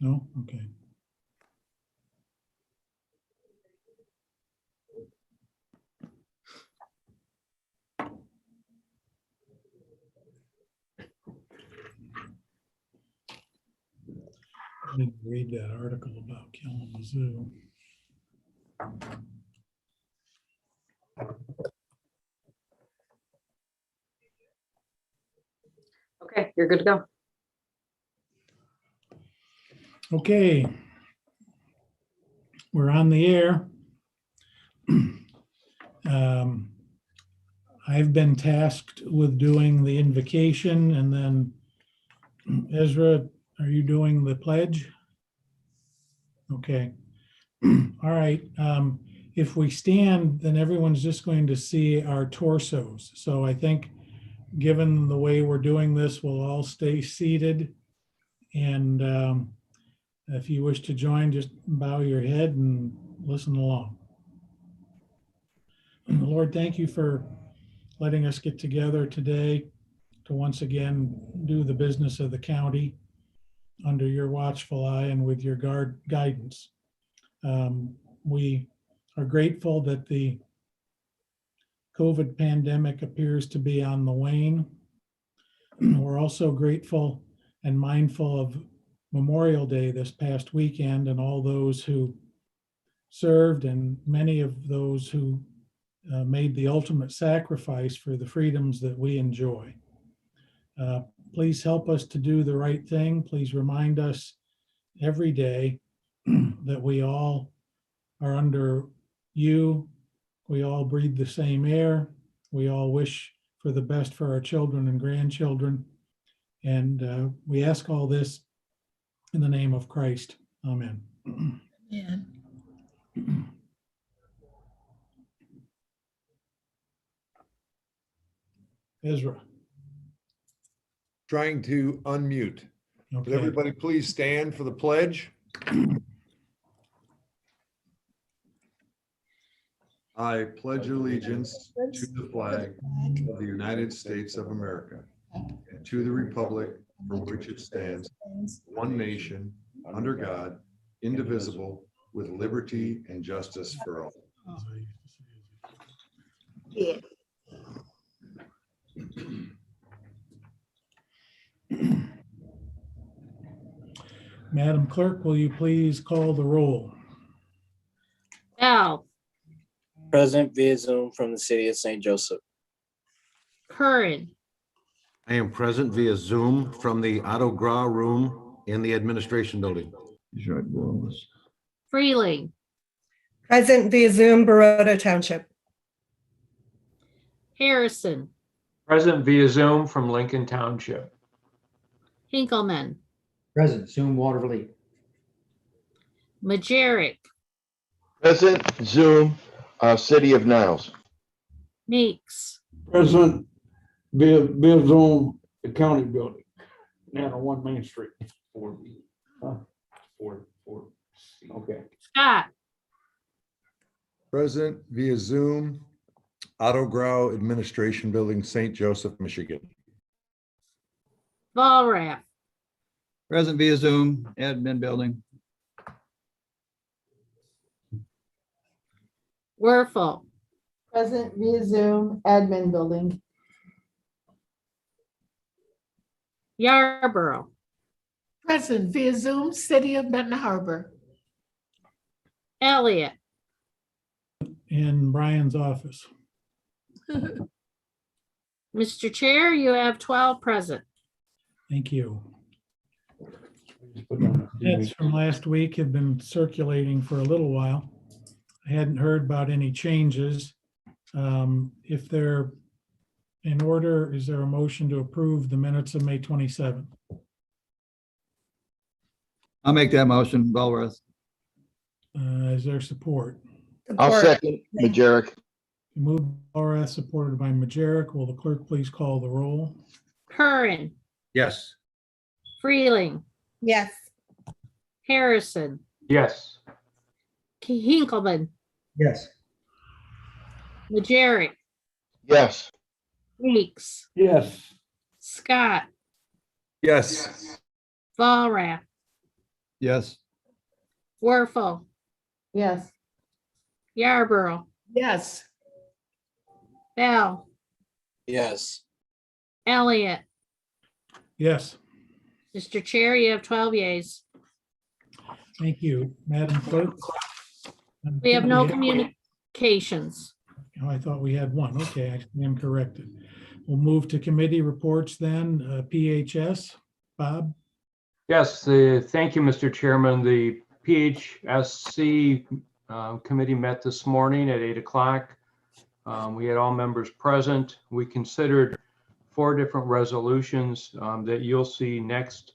No? Okay. I didn't read that article about Kalamazoo. Okay, you're good to go. Okay. We're on the air. I've been tasked with doing the invocation, and then Ezra, are you doing the pledge? Okay. All right. If we stand, then everyone's just going to see our torsos. So I think, given the way we're doing this, we'll all stay seated. And if you wish to join, just bow your head and listen along. And Lord, thank you for letting us get together today to once again do the business of the county under your watchful eye and with your guidance. We are grateful that the COVID pandemic appears to be on the wane. We're also grateful and mindful of Memorial Day this past weekend and all those who served and many of those who made the ultimate sacrifice for the freedoms that we enjoy. Please help us to do the right thing. Please remind us every day that we all are under you. We all breathe the same air. We all wish for the best for our children and grandchildren. And we ask all this in the name of Christ. Amen. Amen. Ezra. Trying to unmute. Would Okay. everybody please stand for the pledge? I pledge allegiance to the flag of the United States of America and to the republic for which it stands, one nation, under God, indivisible, with liberty and justice for all. Yeah. Madam Clerk, will you please call the roll? Al, Present via Zoom from the city of St. Joseph. Curran, I am present via Zoom from the Otto Grau room in the administration building. Freeling, Present via Zoom, Baroda Township. Harrison, Present via Zoom from Lincoln Township. Hinkleman, Present, Zoom, Waterville. Majerick, Present Zoom, City of Niles. Meeks, Present via Zoom, the county building, down on 1 Main Street. 4B. Huh? 4C. Okay. Scott, Present via Zoom, Otto Grau Administration Building, St. Joseph, Michigan. Walrath, Present via Zoom, admin building. Werfel, Present via Zoom, admin building. Yarborough, Present via Zoom, city of Benton Harbor. Elliott, In Brian's office. Mr. Chair, you have 12 present. Thank you. Minutes from last week have been circulating for a little while. I hadn't heard about any changes. If they're in order, is there a motion to approve the minutes of May 27th? I'll make that motion, Bellworth. Is there support? I'll Support. second Majerick. Moved by Laura, supported by Majerick. Will the clerk please call the roll? Curran, Yes. Freeling, Yes. Harrison, Yes. Hinkleman, Yes. Majerick, Yes. Meeks, Yes. Scott, Yes. Walrath, Yes. Werfel, Yes. Yarborough, Yes. Bell, Yes. Elliott. Yes, Mr. Chair, you have 12 yeas. thank you. Madam Clerk? We have no communications. Oh, I thought we had one. Okay, I am corrected. We'll move to committee reports then. PHS, Bob? Yes, thank you, Mr. Chairman. The PHSC committee met this morning at 8 o'clock. We had all members present. We considered 4 different resolutions that you'll see next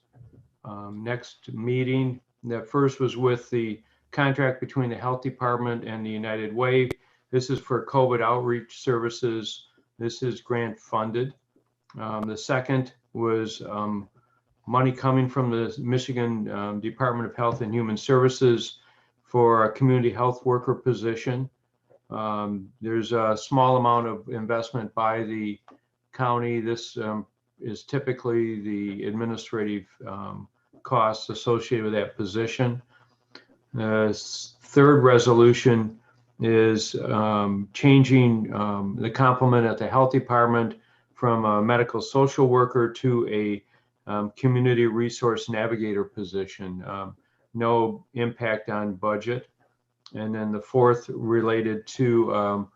meeting. The first was with the contract between the Health Department and the United Way. This is for COVID outreach services. This is grant funded. The second was money coming from the Michigan Department of Health and Human Services for a community health worker position. There's a small amount of investment by the county. This is typically the administrative costs associated with that position. The third resolution is changing the complement at the Health Department from a medical social worker to a community resource navigator position. No impact on budget. And then the fourth related to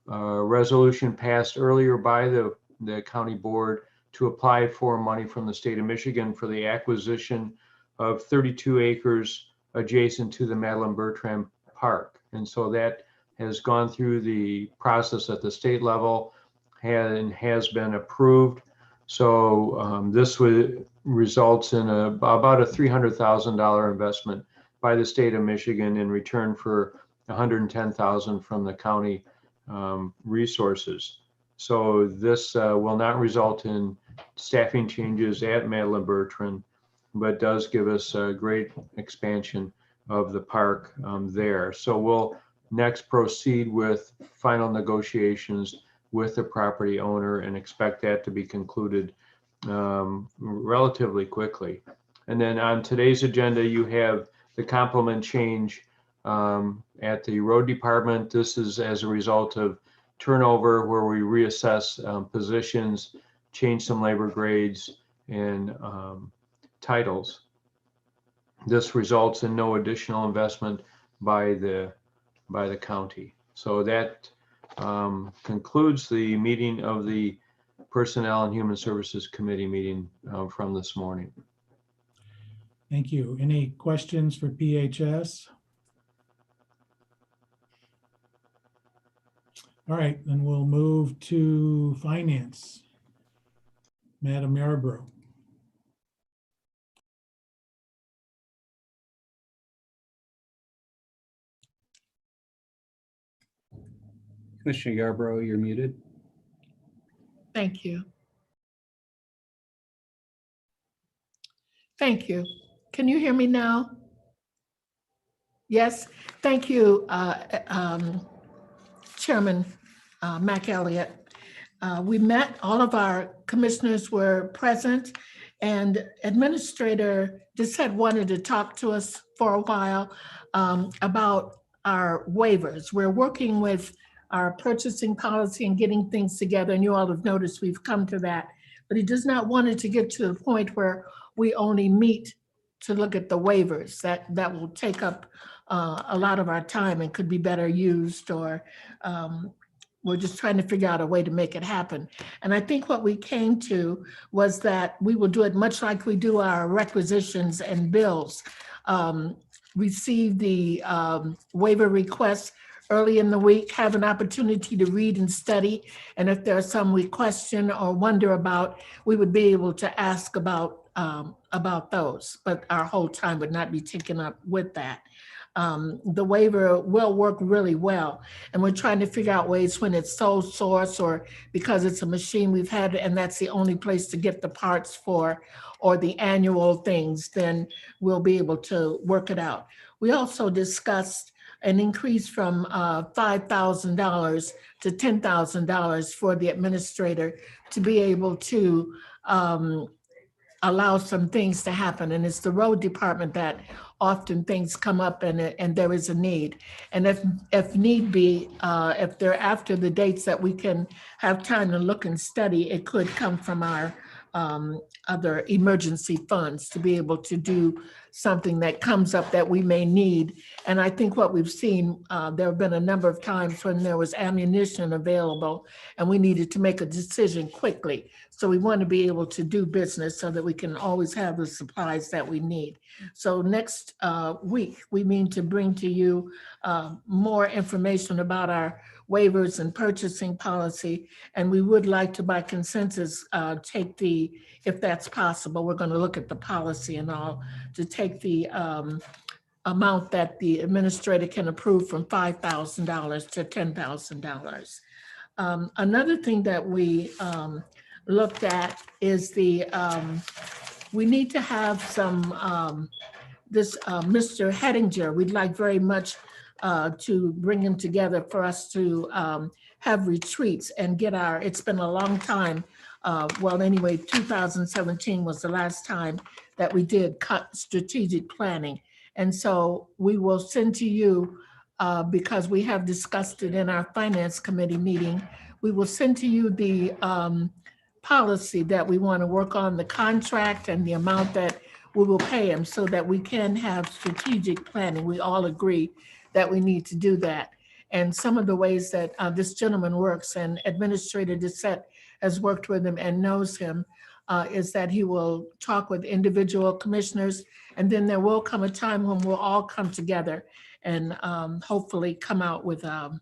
a resolution passed earlier by the county board to apply for money from the state of Michigan for the acquisition of 32 acres adjacent to the Madeline Bertram Park. And so that has gone through the process at the state level and has been approved. So this results in about a $300,000 investment by the state of Michigan in return for $110,000 from the county resources. So this will not result in staffing changes at Madeline Bertram, but does give us a great expansion of the park there. So we'll next proceed with final negotiations with the property owner and expect that to be concluded relatively quickly. And then on today's agenda, you have the complement change at the road department. This is as a result of turnover where we reassess positions, change some labor grades and titles. This results in no additional investment by the county. So that concludes the meeting of the Personnel and Human Services Committee meeting from this morning. Thank you. Any questions for PHS? All right, then we'll move to finance. Madam Yarborough. Commissioner Yarborough, you're muted. Thank you. Thank you. Can you hear me now? Yes, thank you, Chairman Mac Elliott. We met, all of our commissioners were present, and Administrator just had wanted to talk to us for a while about our waivers. We're working with our purchasing policy and getting things together, and you all have noticed we've come to that. But he does not want it to get to the point where we only meet to look at the waivers. That will take up a lot of our time and could be better used, or we're just trying to figure out a way to make it happen. And I think what we came to was that we will do it much like we do our requisitions and bills. Receive the waiver requests early in the week, have an opportunity to read and study. And if there's some we question or wonder about, we would be able to ask about those, but our whole time would not be taken up with that. The waiver will work really well. And we're trying to figure out ways when it's sole source or because it's a machine we've had and that's the only place to get the parts for, or the annual things, then we'll be able to work it out. We also discussed an increase from $5,000 to $10,000 for the administrator to be able to allow some things to happen. And it's the road department that often things come up and there is a need. And if need be, if they're after the dates that we can have time to look and study, it could come from our other emergency funds to be able to do something that comes up that we may need. And I think what we've seen, there have been a number of times when there was ammunition available and we needed to make a decision quickly. So we want to be able to do business so that we can always have the supplies that we need. So next week, we mean to bring to you more information about our waivers and purchasing policy. And we would like to, by consensus, take the, if that's possible, we're going to look at the policy and all, to take the amount that the administrator can approve from $5,000 to $10,000. Another thing that we looked at is we need to have some, this Mr. Hettinger, we'd like very much to bring him together for us to have retreats and get our, it's been a long time. Well, anyway, 2017 was the last time that we did strategic planning. And so we will send to you, because we have discussed it in our finance committee meeting, we will send to you the policy that we want to work on, the contract and the amount that we will pay him so that we can have strategic planning. We all agree that we need to do that. And some of the ways that this gentleman works, and Administrator Doucette has worked with him and knows him, is that he will talk with individual commissioners, and then there will come a time when we'll all come together and hopefully come out with a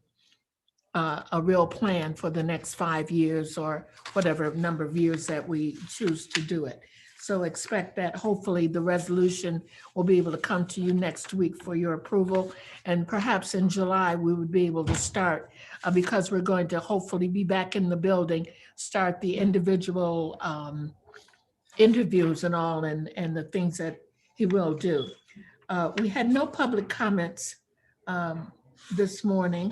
real plan for the next 5 years or whatever number of years that we choose to do it. So expect that hopefully the resolution will be able to come to you next week for your approval. And perhaps in July, we would be able to start, because we're going to hopefully be back in the building, start the individual interviews and all, and the things that he will do. We had no public comments this morning.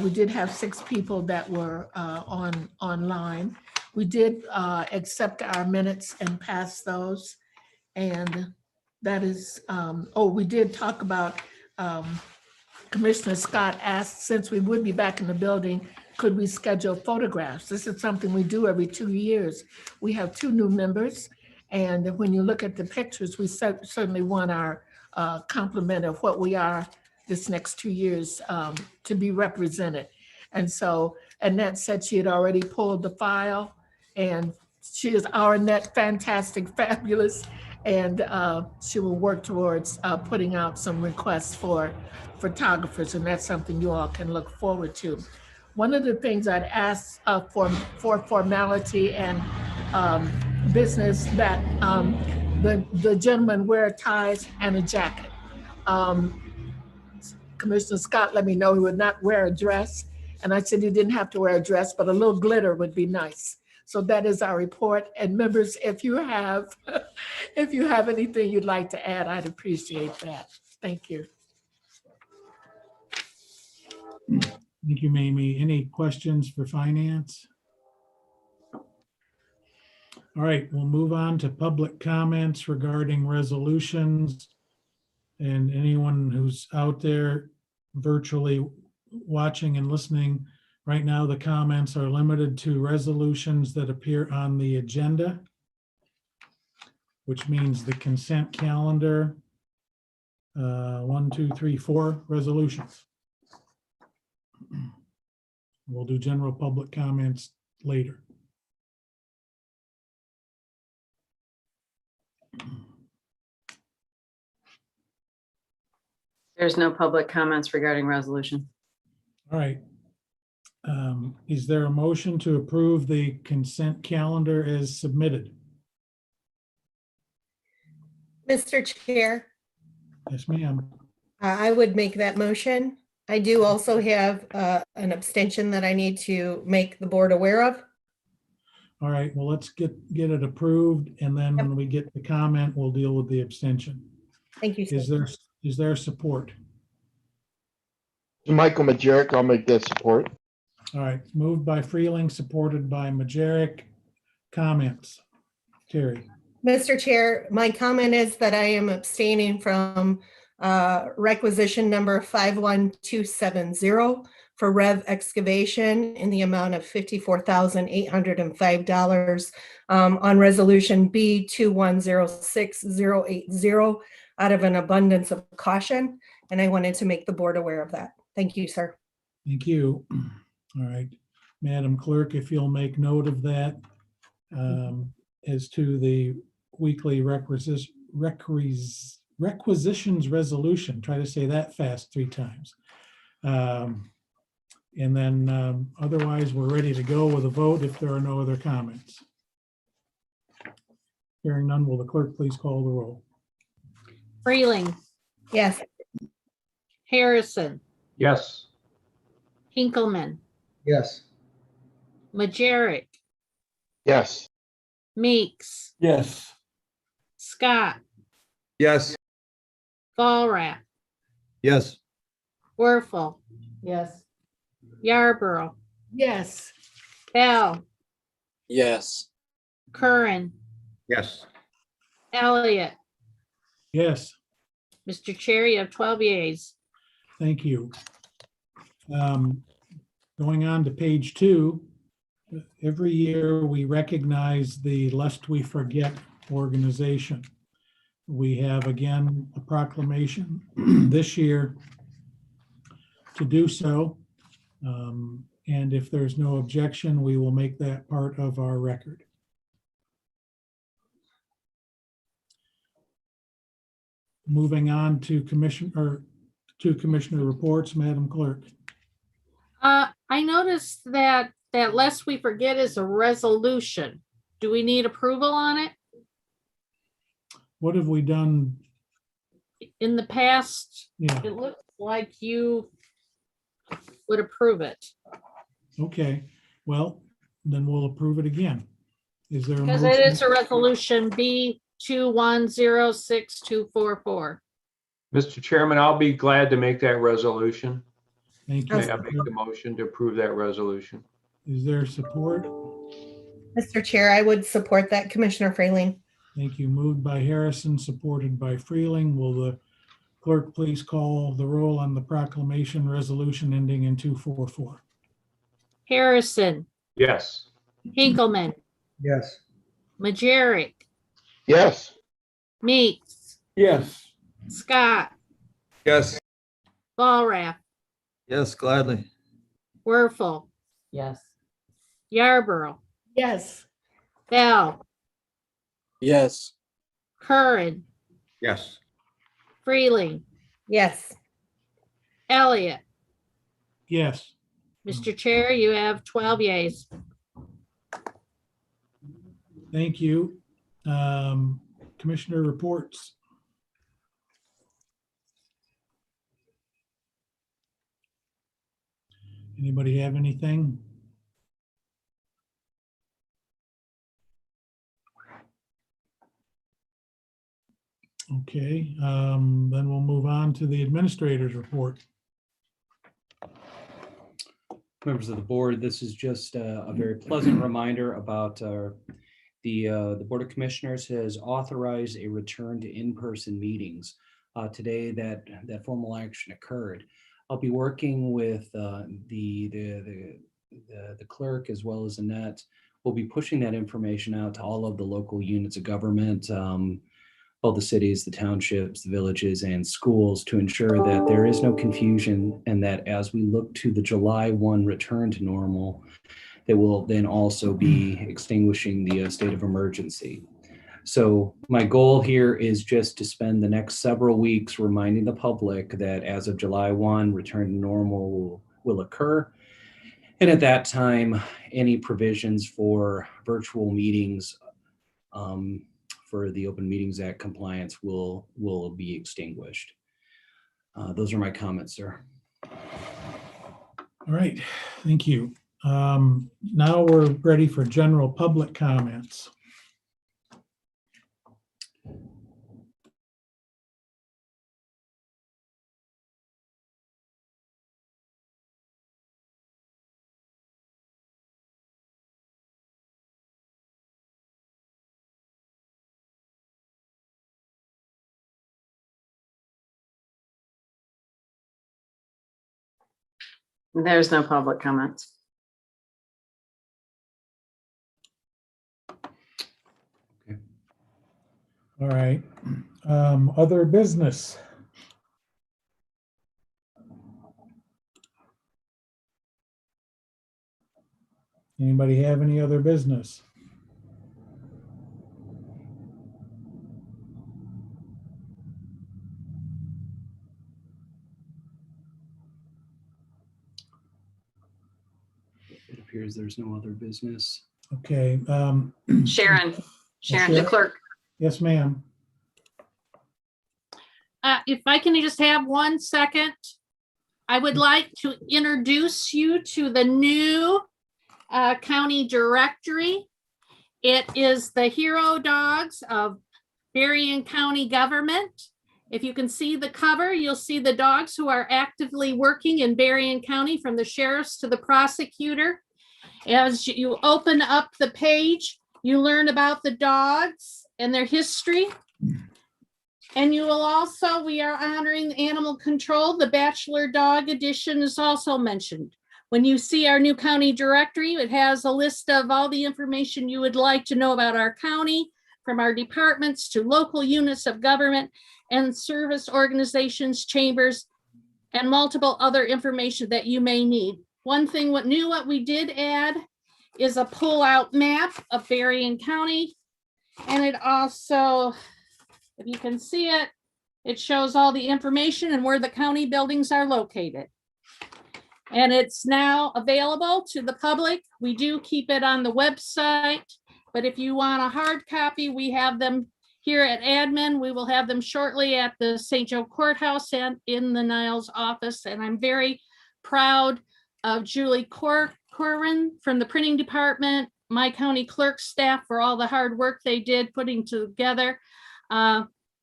We did have 6 people that were online. We did accept our minutes and pass those. And that is, we did talk about, Commissioner Scott asked, since we would be back in the building, could we schedule photographs? This is something we do every 2 years. We have 2 new members. And when you look at the pictures, we certainly want our complement of what we are this next 2 years to be represented. And so Annette said she had already pulled the file, and she is our net fantastic, fabulous, and she will work towards putting out some requests for photographers, and that's something you all can look forward to. One of the things I'd ask for formality and business, that the gentleman wear ties and a jacket. Commissioner Scott let me know he would not wear a dress, and I said he didn't have to wear a dress, but a little glitter would be nice. So that is our report. And members, if you have anything you'd like to add, I'd appreciate that. Thank you. Thank you, Mamie. Any questions for finance? All right, we'll move on to public comments regarding resolutions. And anyone who's out there virtually watching and listening, right now the comments are limited to resolutions that appear on the agenda, which means the consent calendar, 1, 2, 3, 4 resolutions. We'll do general public comments later. There's no public comments regarding resolution. All right. Is there a motion to approve the consent calendar as submitted? Mr. Chair, Yes, ma'am. I would make that motion. I do also have an abstention that I need to make the board aware of. All right, well, let's get it approved, and then when we get the comment, we'll deal with the abstention. Thank you. Is there support? Michael Majerick, I'll make that support. All right, moved by Freeling, supported by Majerick. Comments? Terry? Mr. Chair, my comment is that I am abstaining from requisition number 51270 for Rev Excavation in the amount of $54,805 on Resolution B 2106080 out of an abundance of caution. And I wanted to make the board aware of that. Thank you, sir. Thank you. All right, Madam Clerk, if you'll make note of that as to the weekly requisitions resolution. Try to say that fast 3 times. And then otherwise, we're ready to go with a vote if there are no other comments. Hearing none, will the clerk please call the roll? Freeling, Yes. Harrison, Yes. Hinkleman, Yes. Majerick, Yes. Meeks, Yes. Scott, Yes. Walrath, Yes. Werfel, Yes. Yarborough, Yes. Bell, Yes. Curran, Yes. Elliott. Yes, Mr. Chair, you have 12 yeas. thank you. Going on to page 2, every year we recognize the Lest We Forget organization. We have again a proclamation this year to do so. And if there's no objection, we will make that part of our record. Moving on to commissioner reports, Madam Clerk. I noticed that Lest We Forget is a resolution. Do we need approval on it? What have we done? In the past, Yeah, it looks like you would approve it. okay. Well, then we'll approve it again. Is there a Because it motion? is a resolution B 2106244. Mr. Chairman, I'll be glad to make that resolution. Thank May I you. make the motion to approve that resolution? Is there support? Mr. Chair, I would support that, Commissioner Freeling. Thank you. Moved by Harrison, supported by Freeling. Will the clerk please call the roll on the proclamation resolution ending in 244? Harrison, Yes. Hinkleman, Yes. Majerick, Yes. Meeks, Yes. Scott, Yes. Walrath, Yes, gladly. Werfel, Yes. Yarborough, Yes. Bell, Yes. Curran, Yes. Freeling, Yes. Elliott. Yes. Mr. Chair, you have 12 yeas. Thank you. Commissioner reports. Anybody have anything? Okay, then we'll move on to the administrator's report. Members of the board, this is just a very pleasant reminder about the Board of Commissioners has authorized a return to in-person meetings. Today, that formal action occurred. I'll be working with the clerk as well as Annette. We'll be pushing that information out to all of the local units of government, all the cities, the townships, the villages, and schools to ensure that there is no confusion and that as we look to the July 1 return to normal, that will then also be extinguishing the state of emergency. So my goal here is just to spend the next several weeks reminding the public that as of July 1, return to normal will occur. And at that time, any provisions for virtual meetings for the Open Meetings Act compliance will be extinguished. Those are my comments, sir. All right, thank you. Now we're ready for general public comments. There's no public comments. All right. Other business. Anybody have any other business? It appears there's no other business. Okay. Sharon, Sharon? the clerk. Yes, ma'am. If I can just have 1 second, I would like to introduce you to the new county directory. It is the hero dogs of Marion County government. If you can see the cover, you'll see the dogs who are actively working in Marion County, from the sheriffs to the prosecutor. As you open up the page, you learn about the dogs and their history. And you will also, we are honoring animal control. The Bachelor Dog Edition is also mentioned. When you see our new county directory, it has a list of all the information you would like to know about our county, from our departments to local units of government and service organizations, chambers, and multiple other information that you may need. One thing what we did add is a pull-out map of Marion County. And it also, if you can see it, it shows all the information and where the county buildings are located. And it's now available to the public. We do keep it on the website, but if you want a hard copy, we have them here at admin. We will have them shortly at the St. Joe Courthouse and in the Niles office. And I'm very proud of Julie Corwin from the printing department, my county clerk staff, for all the hard work they did putting together.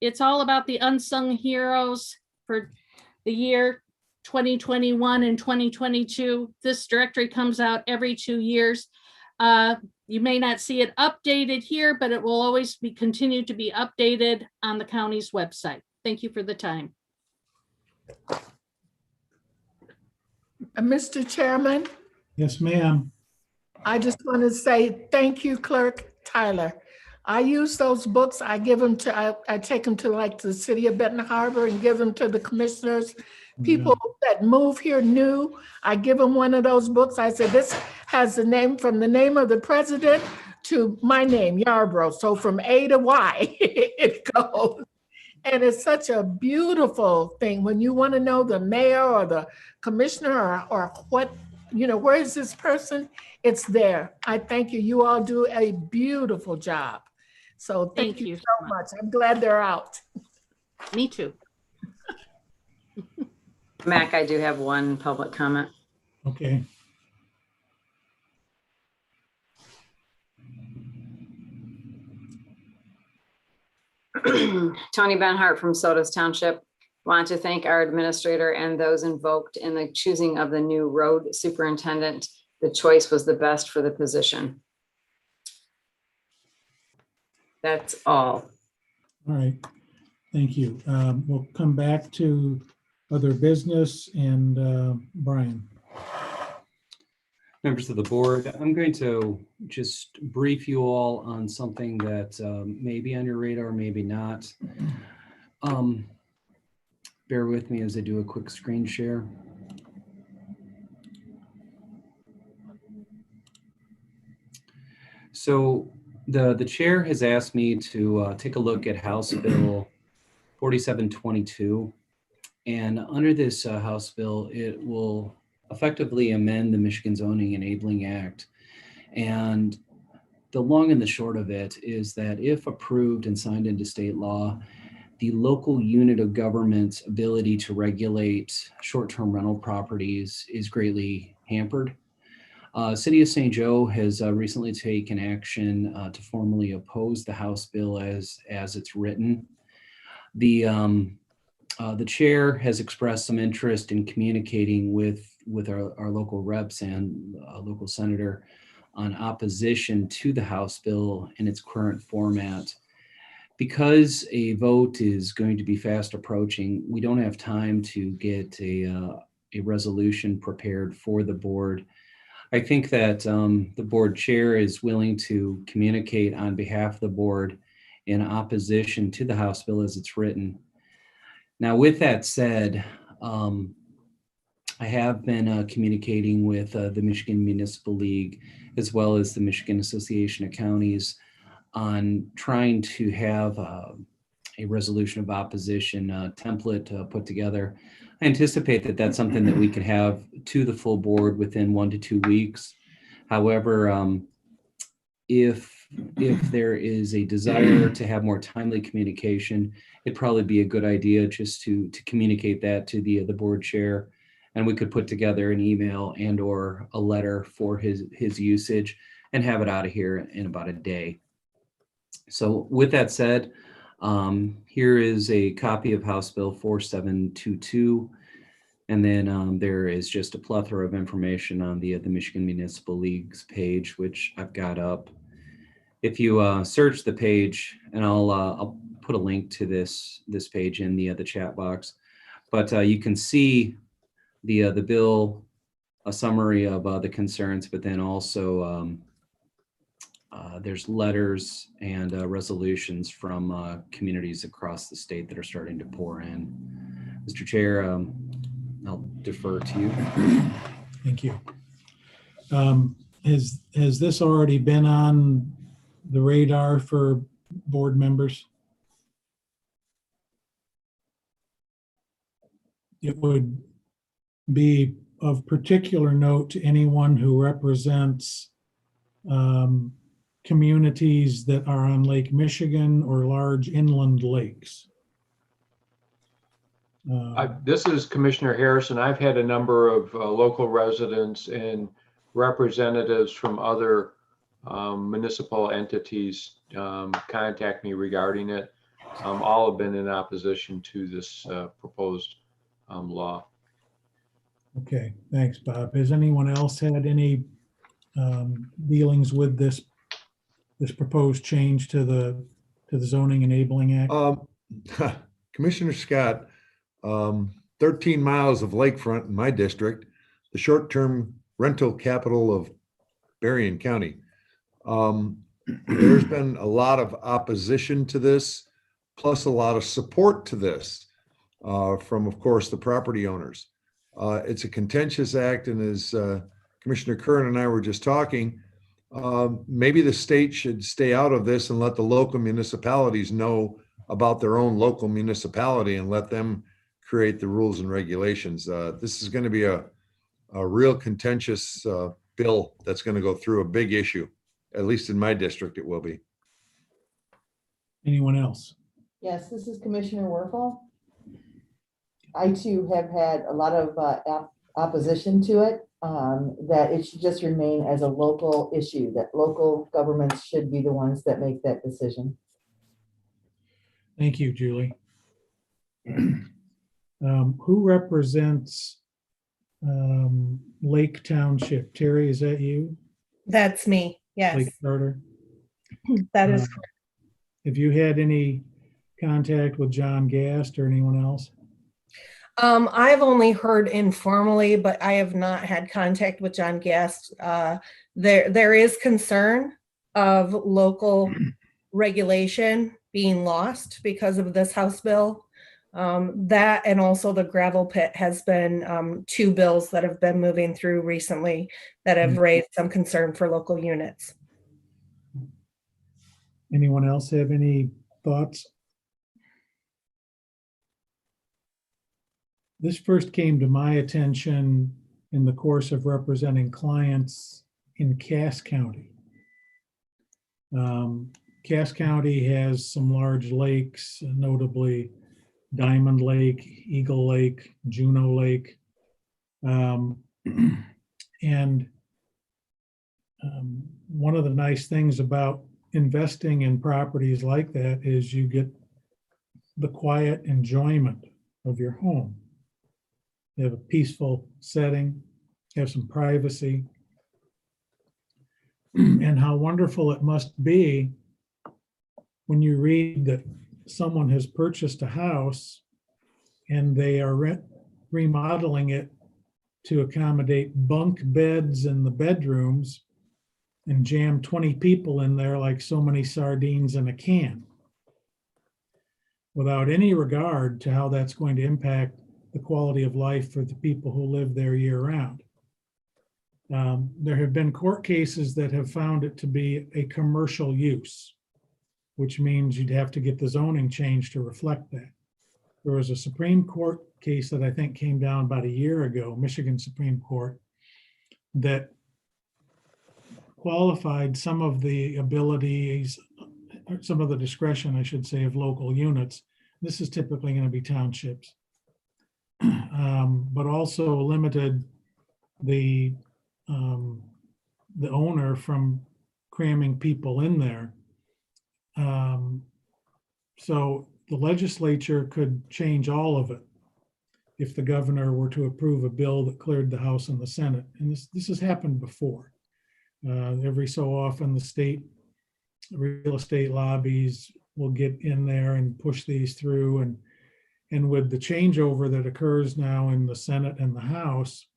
It's all about the unsung heroes for the year 2021 and 2022. This directory comes out every 2 years. You may not see it updated here, but it will always be continue to be updated on the county's website. Thank you for the time. Mr. Chairman, Yes, ma'am. I just want to say thank you, Clerk Tyler. I use those books. I give them to, I take them to like the city of Benton Harbor and give them to the commissioners. People that move here new, I give them one of those books. I said, this has the name, from the name of the president to my name, Yarborough. So from A to Y, it goes. And it's such a beautiful thing when you want to know the mayor or the commissioner or what, you know, where is this person? It's there. I thank you. You all do a beautiful job. So thank you so much. I'm glad they're out. Me too. Mac, I do have one public comment. Okay. Tony Benhart from Sodas Township. Want to thank our administrator and those invoked in the choosing of the new road superintendent. The choice was the best for the position. That's all. All right. Thank you. We'll come back to other business and Brian. Members of the board, I'm going to just brief you all on something that may be on your radar, maybe not. Bear with me as I do a quick screen share. So the chair has asked me to take a look at House Bill 4722. And under this House bill, it will effectively amend the Michigan Zoning Enabling Act. And the long and the short of it is that if approved and signed into state law, the local unit of government's ability to regulate short-term rental properties is greatly hampered. City of St. Joe has recently taken action to formally oppose the House bill as it's written. The chair has expressed some interest in communicating with our local reps and local senator on opposition to the House bill in its current format. Because a vote is going to be fast approaching, we don't have time to get a a resolution prepared for the board. I think that the board chair is willing to communicate on behalf of the board in opposition to the House bill as it's written. Now, with that said, I have been communicating with the Michigan Municipal League as well as the Michigan Association of Counties on trying to have a resolution of opposition template put together. I anticipate that that's something that we can have to the full board within 1 to 2 weeks. However, if there is a desire to have more timely communication, it'd probably be a good idea just to communicate that to the board chair, and we could put together an email and or a letter for his usage and have it out of here in about a day. So with that said, here is a copy of House Bill 4722. And then there is just a plethora of information on the Michigan Municipal League's page, which I've got up. If you search the page, and I'll put a link to this page in the chat box, but you can see the bill, a summary of the concerns, but then also there's letters and resolutions from communities across the state that are starting to pour in. Mr. Chair, I'll defer to you. Thank you. Has this already been on the radar for board members? It would be of particular note to anyone who represents communities that are on Lake Michigan or large inland lakes. This is Commissioner Harrison. I've had a number of local residents and representatives from other municipal entities contact me regarding it. All have been in opposition to this proposed law. Okay, thanks, Bob. Has anyone else had any dealings with this proposed change to the Zoning Enabling Act? Commissioner Scott, 13 miles of lakefront in my district, the short-term rental capital of Marion County. There's been a lot of opposition to this, plus a lot of support to this from, of course, the property owners. It's a contentious act, and as Commissioner Curran and I were just talking, maybe the state should stay out of this and let the local municipalities know about their own local municipality and let them create the rules and regulations. This is going to be a real contentious bill that's going to go through a big issue. At least in my district, it will be. Anyone else? Yes, this is Commissioner Werfel. I too have had a lot of opposition to it, that it should just remain as a local issue, that local governments should be the ones that make that decision. Thank you, Julie. Who represents Lake Township? Terry, is that you? That's me. Yes, Lake Charter? that is correct. Have you had any contact with John Gast or anyone else? I've only heard informally, but I have not had contact with John Gast. There is concern of local regulation being lost because of this House bill. That and also the gravel pit has been 2 bills that have been moving through recently that have raised some concern for local units. Anyone else have any thoughts? This first came to my attention in the course of representing clients in Cass County. Cass County has some large lakes, notably Diamond Lake, Eagle Lake, Juneau Lake. One of the nice things about investing in properties like that is you get the quiet enjoyment of your home. You have a peaceful setting, you have some privacy. And how wonderful it must be when you read that someone has purchased a house and they are remodeling it to accommodate bunk beds in the bedrooms and jam 20 people in there like so many sardines in a can, without any regard to how that's going to impact the quality of life for the people who live there year round. There have been court cases that have found it to be a commercial use, which means you'd have to get the zoning changed to reflect that. There was a Supreme Court case that I think came down about a year ago, Michigan Supreme Court, that qualified some of the abilities, or some of the discretion, I should say, of local units. This is typically going to be townships, but also limited the owner from cramming people in there. So the legislature could change all of it if the governor were to approve a bill that cleared the House and the Senate. And this has happened before. Every so often, the state real estate lobbies will get in there and push these through. And with the changeover that occurs now in the Senate and the House,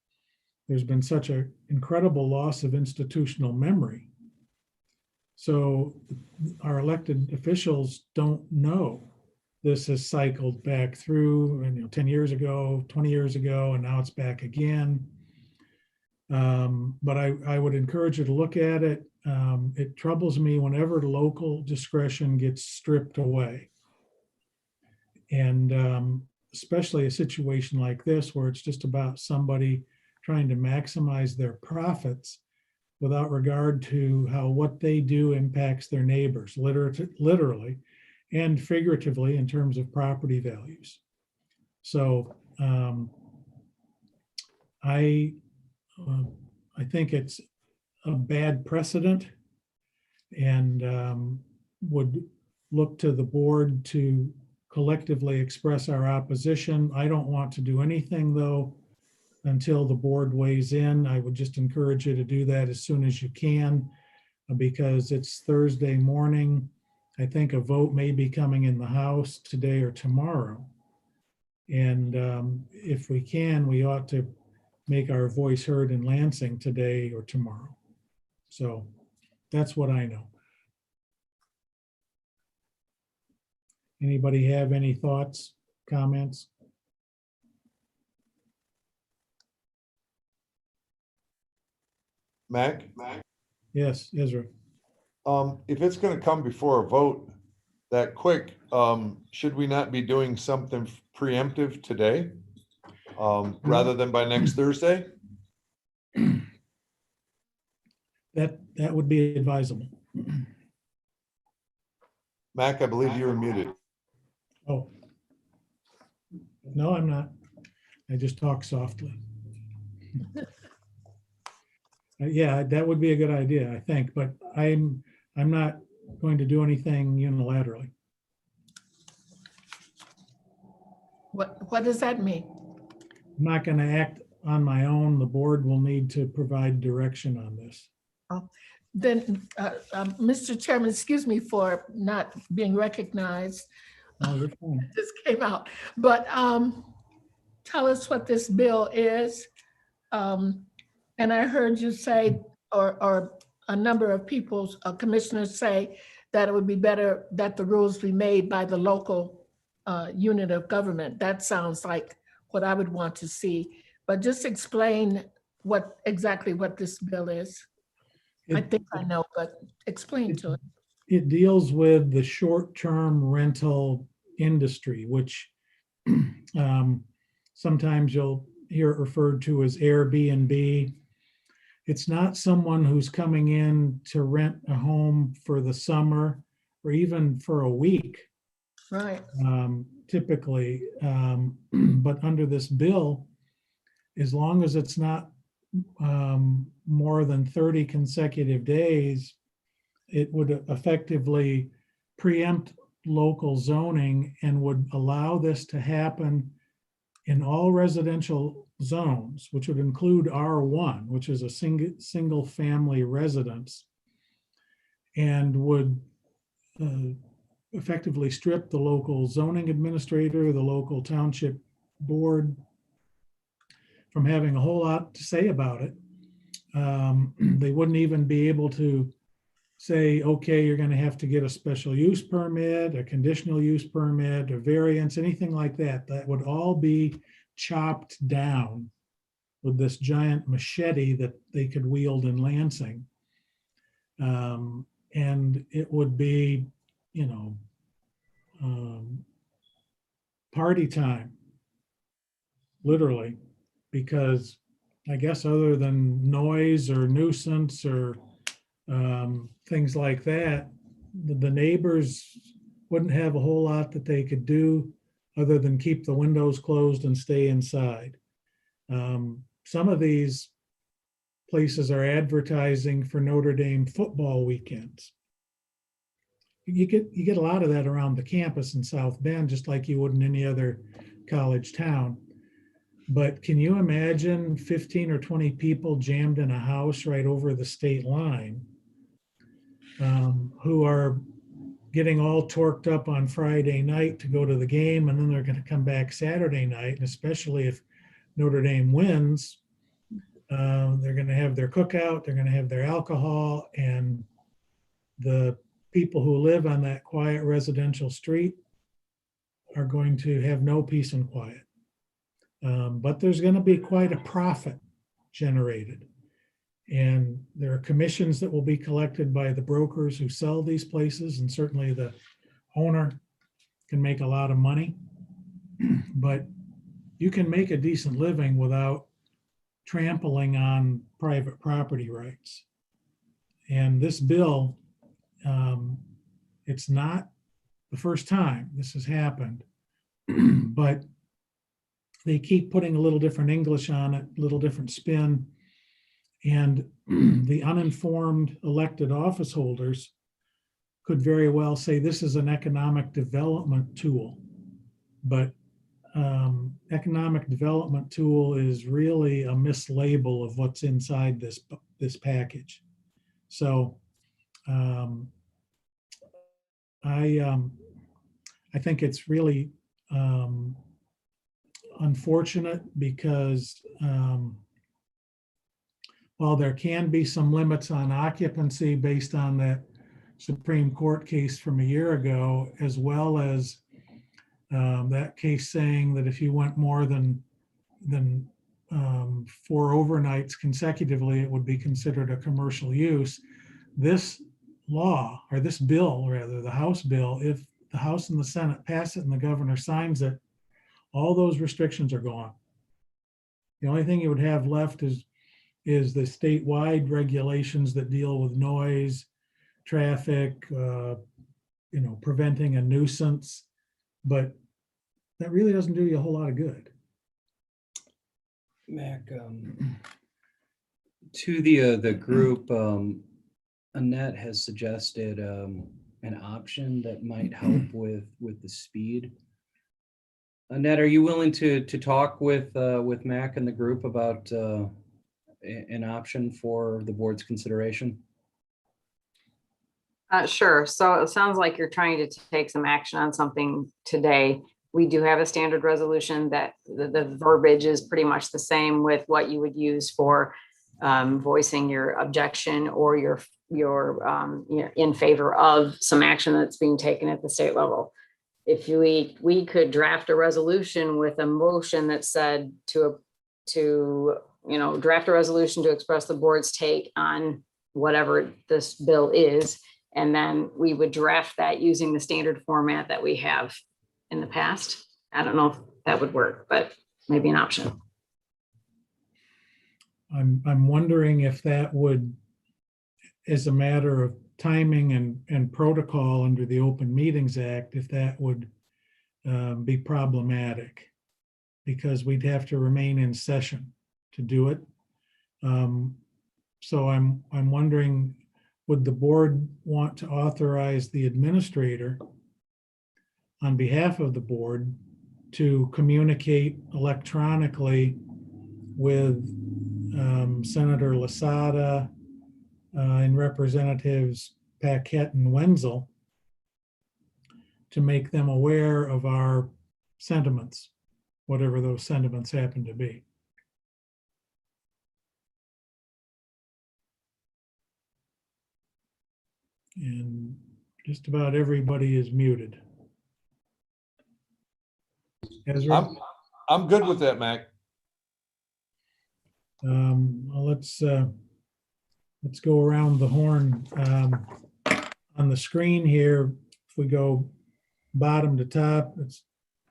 there's been such an incredible loss of institutional memory. So our elected officials don't know this has cycled back through, and 10 years ago, 20 years ago, and now it's back again. But I would encourage you to look at it. It troubles me whenever local discretion gets stripped away. And especially a situation like this, where it's just about somebody trying to maximize their profits without regard to how what they do impacts their neighbors, literally and figuratively in terms of property values. So I think it's a bad precedent, and would look to the board to collectively express our opposition. I don't want to do anything, though, until the board weighs in. I would just encourage you to do that as soon as you can, because it's Thursday morning. I think a vote may be coming in the House today or tomorrow. And if we can, we ought to make our voice heard in Lansing today or tomorrow. So that's what I know. Anybody have any thoughts, comments? Mac? Yes, Ezra. If it's going to come before a vote that quick, should we not be doing something preemptive today rather than by next Thursday? That would be advisable. Mac, I believe you were muted. Oh. No, I'm not. I just talk softly. Yeah, that would be a good idea, I think, but I'm not going to do anything unilaterally. What does that mean? I'm not going to act on my own. The board will need to provide direction on this. Oh, then, Mr. Chairman, excuse me for not being recognized. Oh, you're fine. This came out, but tell us what this bill is. And I heard you say, or a number of people, commissioners say, that it would be better that the rules be made by the local unit of government. That sounds like what I would want to see, but just explain exactly what this bill is. I think I know, but explain to it. It deals with the short-term rental industry, which sometimes you'll hear it referred to as Airbnb. It's not someone who's coming in to rent a home for the summer or even for a week. Right. Typically, but under this bill, as long as it's not more than 30 consecutive days, it would effectively preempt local zoning and would allow this to happen in all residential zones, which would include R1, which is a single family residence, and would effectively strip the local zoning administrator, the local township board, from having a whole lot to say about it. They wouldn't even be able to say, okay, you're going to have to get a special use permit, a conditional use permit, a variance, anything like that. That would all be chopped down with this giant machete that they could wield in Lansing. And it would be, you know, party time, literally, because I guess other than noise or nuisance or things like that, the neighbors wouldn't have a whole lot that they could do other than keep the windows closed and stay inside. Some of these places are advertising for Notre Dame football weekends. You get a lot of that around the campus in South Bend, just like you would in any other college town. But can you imagine 15 or 20 people jammed in a house right over the state line, who are getting all torqued up on Friday night to go to the game, and then they're going to come back Saturday night, and especially if Notre Dame wins, they're going to have their cookout, they're going to have their alcohol, and the people who live on that quiet residential street are going to have no peace and quiet. But there's going to be quite a profit generated. And there are commissions that will be collected by the brokers who sell these places, and certainly the owner can make a lot of money. But you can make a decent living without trampling on private property rights. And this bill, it's not the first time this has happened, but they keep putting a little different English on it, a little different spin. And the uninformed elected office holders could very well say this is an economic development tool. But economic development tool is really a mislabel of what's inside this package. So I think it's really unfortunate because while there can be some limits on occupancy based on that Supreme Court case from a year ago, as well as that case saying that if you went more than 4 overnights consecutively, it would be considered a commercial use. This law, or this bill rather, the House bill, if the House and the Senate pass it and the governor signs it, all those restrictions are gone. The only thing you would have left is the statewide regulations that deal with noise, traffic, preventing a nuisance, but that really doesn't do you a whole lot of good. Mac, to the group, Annette has suggested an option that might help with the speed. Annette, are you willing to talk with Mac and the group about an option for the board's consideration? Sure. So it sounds like you're trying to take some action on something today. We do have a standard resolution that the verbiage is pretty much the same with what you would use for voicing your objection or your in favor of some action that's being taken at the state level. If we could draft a resolution with a motion that said to draft a resolution to express the board's take on whatever this bill is, and then we would draft that using the standard format that we have in the past. I don't know if that would work, but maybe an option. I'm wondering if that would, as a matter of timing and protocol under the Open Meetings Act, if that would be problematic, because we'd have to remain in session to do it. So I'm wondering, would the board want to authorize the administrator on behalf of the board to communicate electronically with Senator Lasada and Representatives Paquette and Wenzel to make them aware of our sentiments, whatever those sentiments happen to be? And just about everybody is muted. Ezra? I'm good with that, Mac. Well, let's go around the horn. On the screen here, if we go bottom to top, it's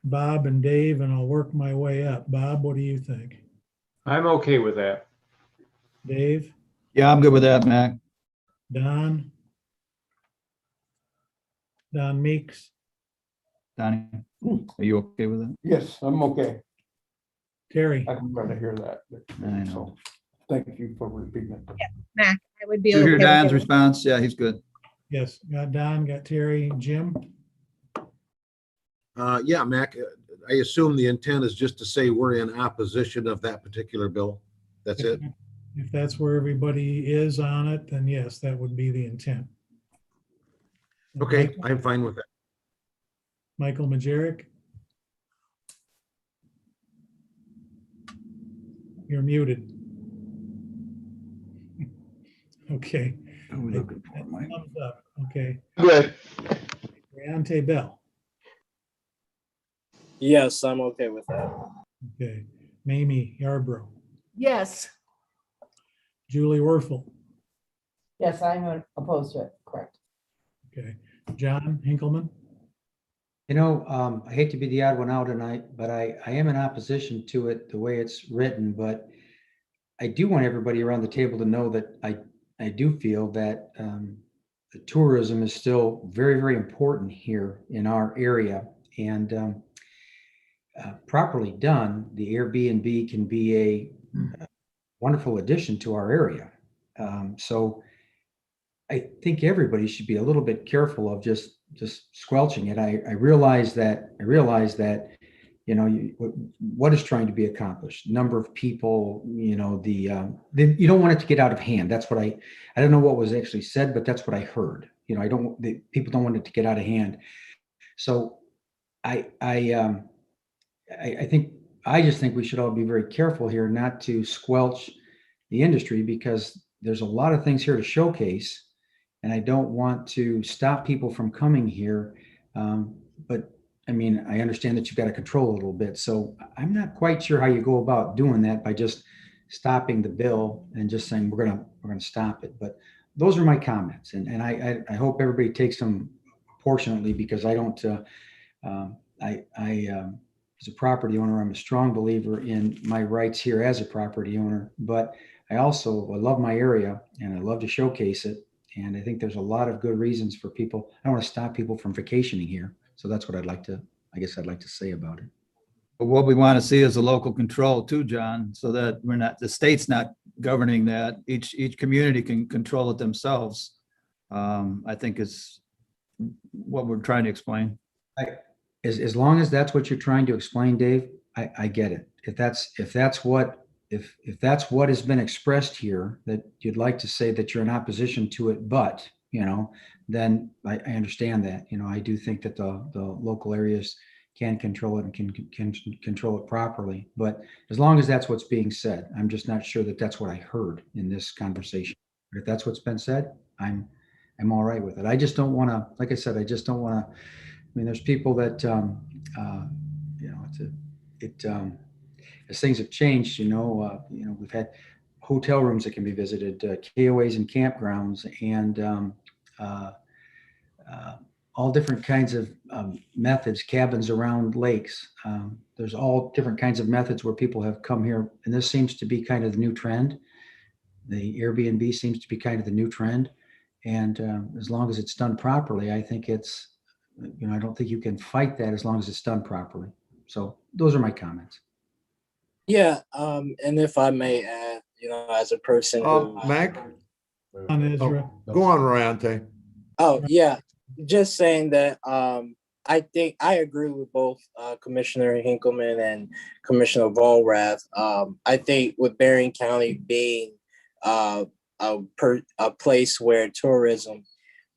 Bob and Dave, and I'll work my way up. Bob, what do you think? I'm okay with that. Dave? Yeah, I'm good with that, Mac. Don? Don Meeks? Donnie, are you okay with it? Yes, I'm okay. Terry? I'm glad to hear that. I know. So, thank you for repeating it. Mac, I would be Did you hear okay with Don's it. response? Yeah, he's good. Yes, got Don, got Terry, Jim? Yeah, Mac, I assume the intent is just to say we're in opposition of that particular bill. That's it? If that's where everybody is on it, then yes, that would be the intent. Okay, I'm fine with that. Michael Majerick? You're muted. Okay. Who are we looking for, Mike? Thumbs up. Okay. Good. Reante Bell. Yes, I'm okay with that. Okay. Mamie Yarbrough. Yes. Julie Werfel. Yes, I'm opposed to it, correct. Okay. John Hinkleman. You know, I hate to be the odd one out tonight, but I am in opposition to it the way it's written, but I do want everybody around the table to know that I do feel that the tourism is still very, very important here in our area. And properly done, the Airbnb can be a wonderful addition to our area. So I think everybody should be a little bit careful of just squelching it. I realize that, you know, what is trying to be accomplished, number of people, you know, you don't want it to get out of hand. That's what I don't know what was actually said, but that's what I heard. You know, people don't want it to get out of hand. So I just think we should all be very careful here not to squelch the industry, because there's a lot of things here to showcase, and I don't want to stop people from coming here. But I mean, I understand that you've got to control a little bit. So I'm not quite sure how you go about doing that by just stopping the bill and just saying we're gonna stop it. But those are my comments, and I hope everybody takes them proportionately, because I don't. As a property owner, I'm a strong believer in my rights here as a property owner, but I love my area and I love to showcase it. And I think there's a lot of good reasons for people. I don't want to stop people from vacationing here. So that's what I'd like to say about it. But what we want to see is a local control too, John, so that the state's not governing that. Each community can control it themselves. I think is what we're trying to explain. As long as that's what you're trying to explain, Dave, I get it. If that's what has been expressed here, that you'd like to say that you're in opposition to it, but, you know, then I understand that. You know, I do think that the local areas can control it and can control it properly. But as long as that's what's being said, I'm just not sure that that's what I heard in this conversation. But if that's what's been said, I'm all right with it. I just don't want to, like I said, I mean, there's people that, you know, as things have changed, you know, we've had hotel rooms that can be visited, KOAs and campgrounds, and all different kinds of methods, cabins around lakes. There's all different kinds of methods where people have come here, and this seems to be kind of the new trend. The Airbnb seems to be kind of the new trend, and as long as it's done properly, I think it's, you know, I don't think you can fight that as long as it's done properly. So those are my comments. Yeah, and if I may add, you know, as a person who, Mac? On Ezra. Go on, Riante. oh yeah, just saying that I think I agree with both Commissioner Hinkleman and Commissioner Volrath. I think with Marion County being a place where tourism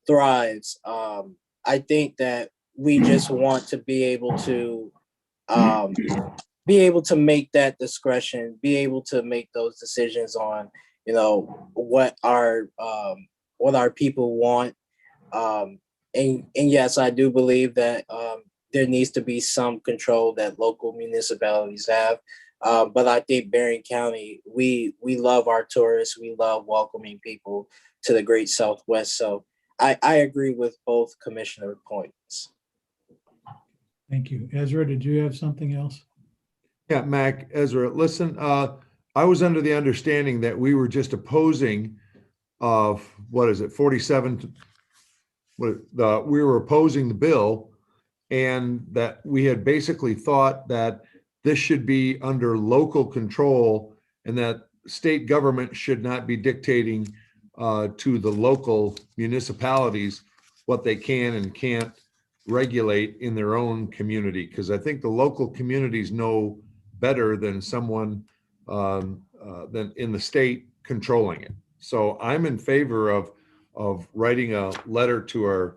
thrives, I think that we just want to be able to make that discretion, be able to make those decisions on, you know, what our people want, And yes, I do believe that there needs to be some control that local municipalities have. But I think Marion County, we love our tourists. We love welcoming people to the great Southwest. So I agree with both commissioner points. Thank you. Ezra, did you have something else? Yeah, Mac, Ezra, listen, I was under the understanding that we were just opposing of, what is it, 47, we were opposing the bill, and that we had basically thought that this should be under local control and that state government should not be dictating to the local municipalities what they can and can't regulate in their own community. Because I think the local communities know better than someone than in the state controlling it. So I'm in favor of writing a letter to our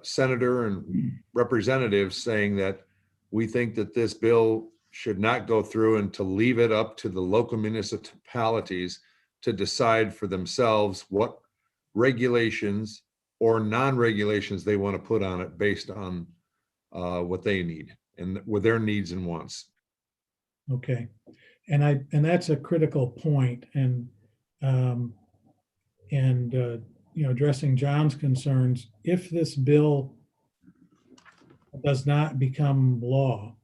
senator and representatives saying that we think that this bill should not go through and to leave it up to the local municipalities to decide for themselves what regulations or non-regulations they want to put on it based on what they need and with their needs and wants. Okay. And that's a critical point. And you know, addressing John's concerns, if this bill does not become law,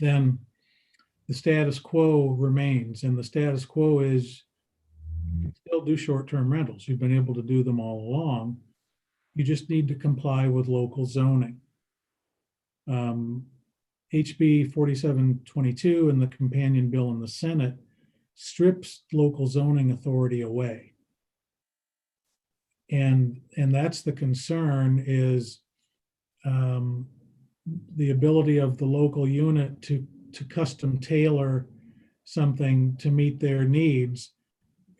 then the status quo remains. And the status quo is you can still do short-term rentals. You've been able to do them all along. You just need to comply with local zoning. HB 4722 and the companion bill in the Senate strips local zoning authority away. And that's the concern, is the ability of the local unit to custom tailor something to meet their needs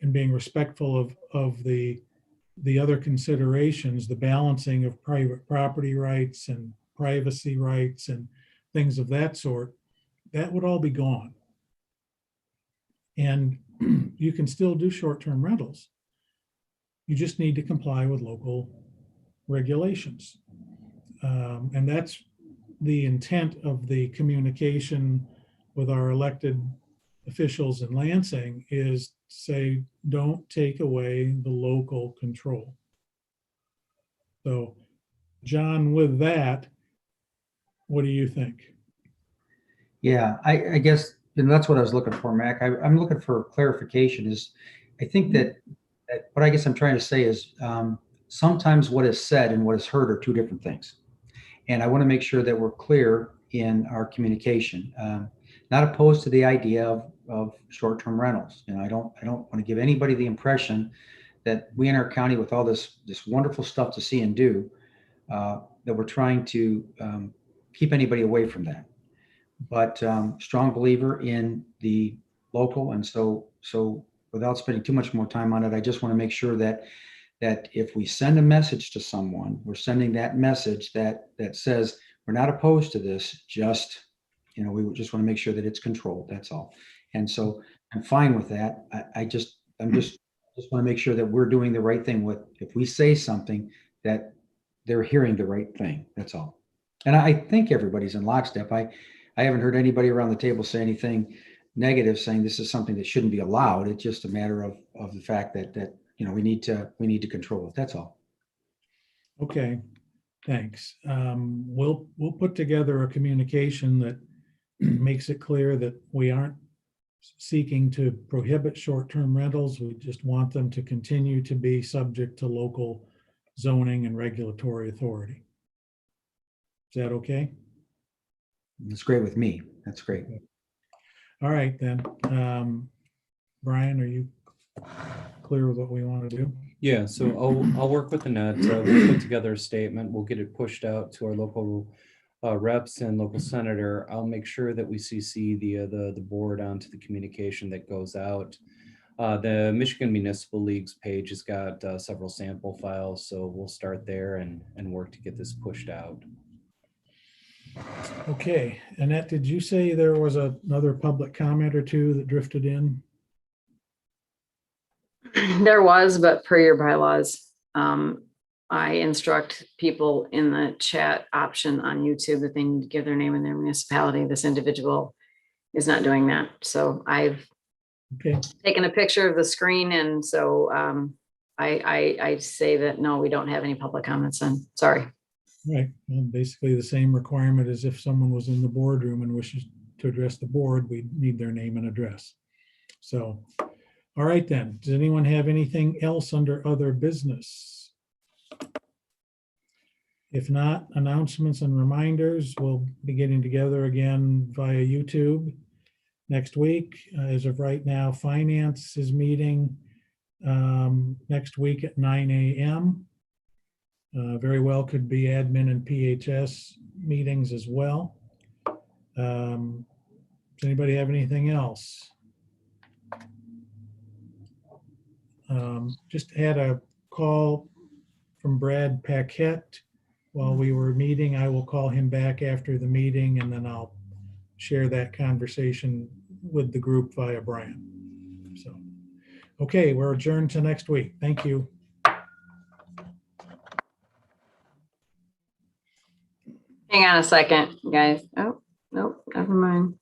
and being respectful of the other considerations, the balancing of private property rights and privacy rights and things of that sort. That would all be gone. And you can still do short-term rentals. You just need to comply with local regulations. And that's the intent of the communication with our elected officials in Lansing, is to say, don't take away the local control. So, John, with that, what do you think? Yeah, I guess, and that's what I was looking for, Mac. I'm looking for clarification. Is I think that what I guess I'm trying to say is sometimes what is said and what is heard are two different things. And I want to make sure that we're clear in our communication. Not opposed to the idea of short-term rentals. And I don't want to give anybody the impression that we in our county, with all this wonderful stuff to see and do, that we're trying to keep anybody away from that. But strong believer in the local. And so without spending too much more time on it, I just want to make sure that if we send a message to someone, we're sending that message that says we're not opposed to this, just, you know, we just want to make sure that it's controlled. That's all. And so I'm fine with that. I just want to make sure that we're doing the right thing with, if we say something, that they're hearing the right thing. That's all. And I think everybody's in lockstep. I haven't heard anybody around the table say anything negative, saying this is something that shouldn't be allowed. It's just a matter of the fact that you know, we need to control it. That's all. Okay, thanks. We'll put together a communication that makes it clear that we aren't seeking to prohibit short-term rentals. We just want them to continue to be subject to local zoning and regulatory authority. Is that okay? That's great with me. That's great. All right, then. Brian, are you clear with what we want to do? Yeah, so I'll work with Annette. We'll put together a statement. We'll get it pushed out to our local reps and local senator. I'll make sure that we CC the board onto the communication that goes out. The Michigan Municipal League's page has got several sample files, so we'll start there and work to get this pushed out. Okay, Annette, did you say there was another public comment or two that drifted in? There was, but per your bylaws, I instruct people in the chat option on YouTube that they need to give their name and their municipality. This individual is not doing that. So I've Okay, taken a picture of the screen, and so I say that, no, we don't have any public comments then. Sorry. right. Well, basically the same requirement as if someone was in the boardroom and wishes to address the board, we need their name and address. So, all right then. Does anyone have anything else under other business? If not, announcements and reminders, we'll be getting together again via YouTube next week. As of right now, finance is meeting next week at 9 a.m. Very well could be admin and PHS meetings as well. Does anybody have anything else? Just had a call from Brad Paquette while we were meeting. I will call him back after the meeting and then I'll share that conversation with the group via Brian. So, okay, we're adjourned to next week. Thank you. Hang on a second, guys. Oh, nope, never mind.